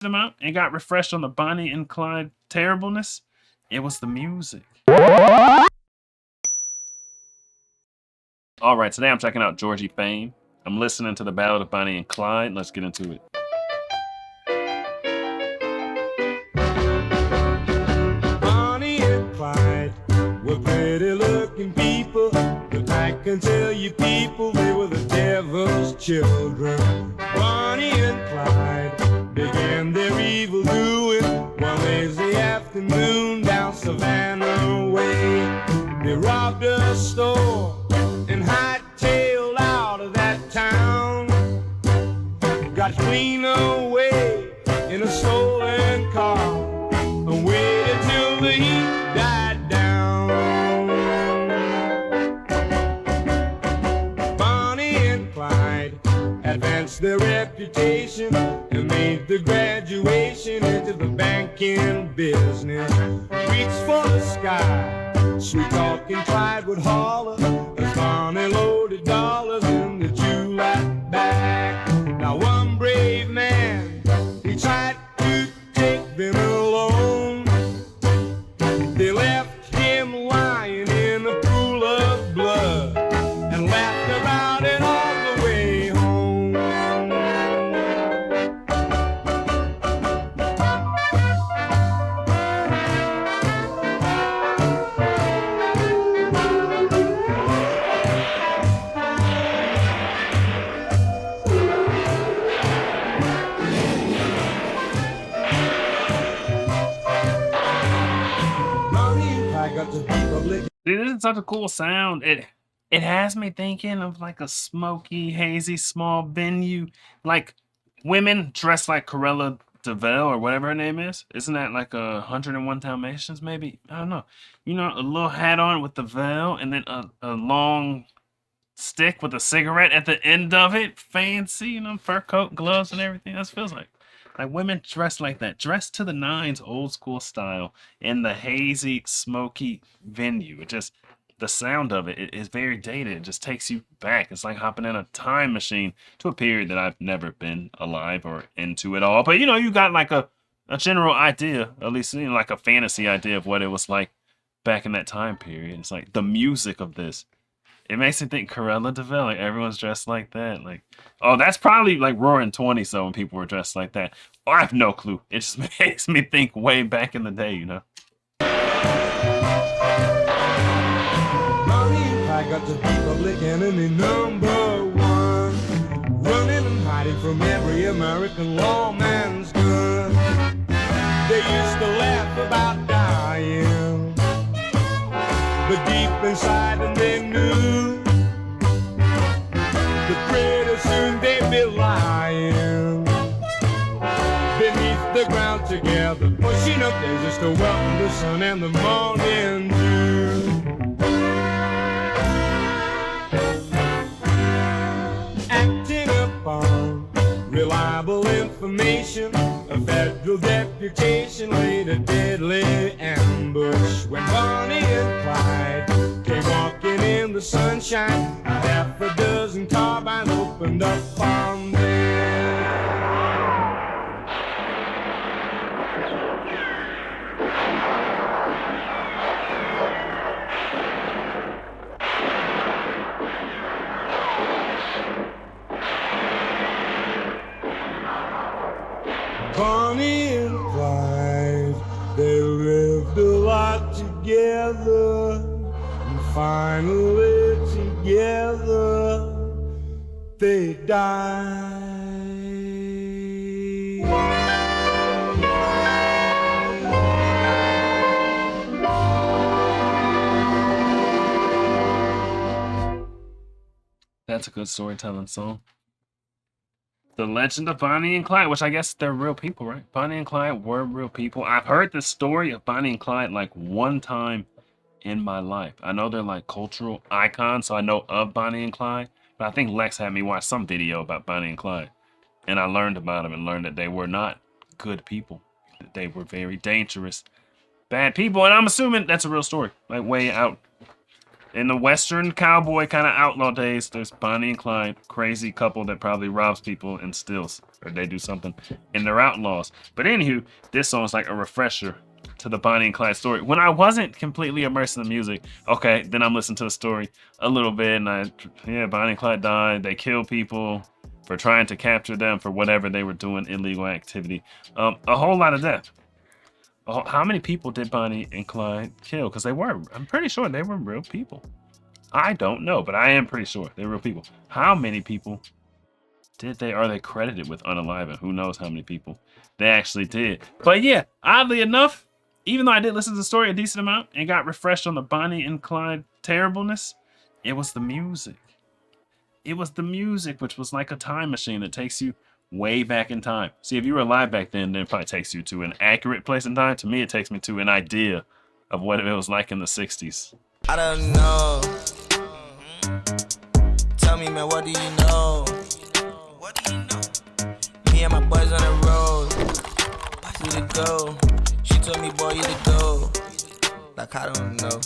them out and got refreshed on the Bonnie and Clyde terribleness, it was the music. All right, today I'm checking out Georgie fame. I'm listening to the Ballad of Bonnie and Clyde. Let's get into it. Bonnie and Clyde were pretty looking people, but I can tell you people, they were the devil's children. Bonnie and Clyde began their evil doing one lazy afternoon down Savannah way. They robbed a store and hightailed out of that town. Got clean away in a stolen car and waited till the heat died down. Bonnie and Clyde advanced their reputation and made the graduation into the banking business. Reached for the sky, sweet talking Clyde would holler as Bonnie loaded dollars in the July bag. Now one brave man, he tried to take them alone. They left him lying in a pool of blood and laughed about it all the way home. Dude, this is such a cool sound. It has me thinking of like a smoky, hazy, small venue. Like women dressed like Corella DeVille or whatever her name is. Isn't that like 101 Dalmatians maybe? I don't know. You know, a little hat on with the veil and then a long stick with a cigarette at the end of it. Fancy, you know, fur coat, gloves and everything. That feels like women dressed like that, dressed to the nines, old school style, in the hazy, smoky venue. It just, the sound of it is very dated. It just takes you back. It's like hopping in a time machine to a period that I've never been alive or into at all. But you know, you got like a general idea, at least, you know, like a fantasy idea of what it was like back in that time period. It's like the music of this. It makes me think Corella DeVille, like everyone's dressed like that. Like, oh, that's probably like Roaring 20 so when people were dressed like that. Oh, I have no clue. It just makes me think way back in the day, you know? I got to be public enemy number one, running and hiding from every American lawman's gun. They used to laugh about dying, but deep inside them they knew that pretty soon they'd be lying beneath the ground together, pushing up there just to welcome the sun and the morning dew. Acting upon reliable information, a federal deputation laid a deadly ambush when Bonnie and Clyde came walking in the sunshine. A half a dozen carbines opened up on them. Bonnie and Clyde, they lived a lot together, and finally together they died. That's a good storytelling song. The Legend of Bonnie and Clyde, which I guess they're real people, right? Bonnie and Clyde were real people. I've heard the story of Bonnie and Clyde like one time in my life. I know they're like cultural icons, so I know of Bonnie and Clyde. But I think Lex had me watch some video about Bonnie and Clyde. And I learned about them and learned that they were not good people. That they were very dangerous, bad people. And I'm assuming that's a real story. Like way out In the Western cowboy kind of outlaw days, there's Bonnie and Clyde, crazy couple that probably robs people and steals, or they do something, and they're outlaws. But anywho, this song's like a refresher to the Bonnie and Clyde story. When I wasn't completely immersed in the music, okay, then I'm listening to the story a little bit, and yeah, Bonnie and Clyde died. They killed people for trying to capture them for whatever they were doing, illegal activity. A whole lot of death. How many people did Bonnie and Clyde kill? Because I'm pretty sure they were real people. I don't know, but I am pretty sure they're real people. How many people are they credited with unaliving? Who knows how many people they actually did. But yeah, oddly enough, even though I did listen to the story a decent amount and got refreshed on the Bonnie and Clyde terribleness, it was the music. It was the music, which was like a time machine that takes you way back in time. See, if you were alive back then it probably takes you to an accurate place in time. To me, it takes me to an idea of what it was like in the 60s. I don't know. Tell me, man, what do you know? What do you know? Me and my boys on the road. You to go. She told me, boy, you to go. Like, I don't know.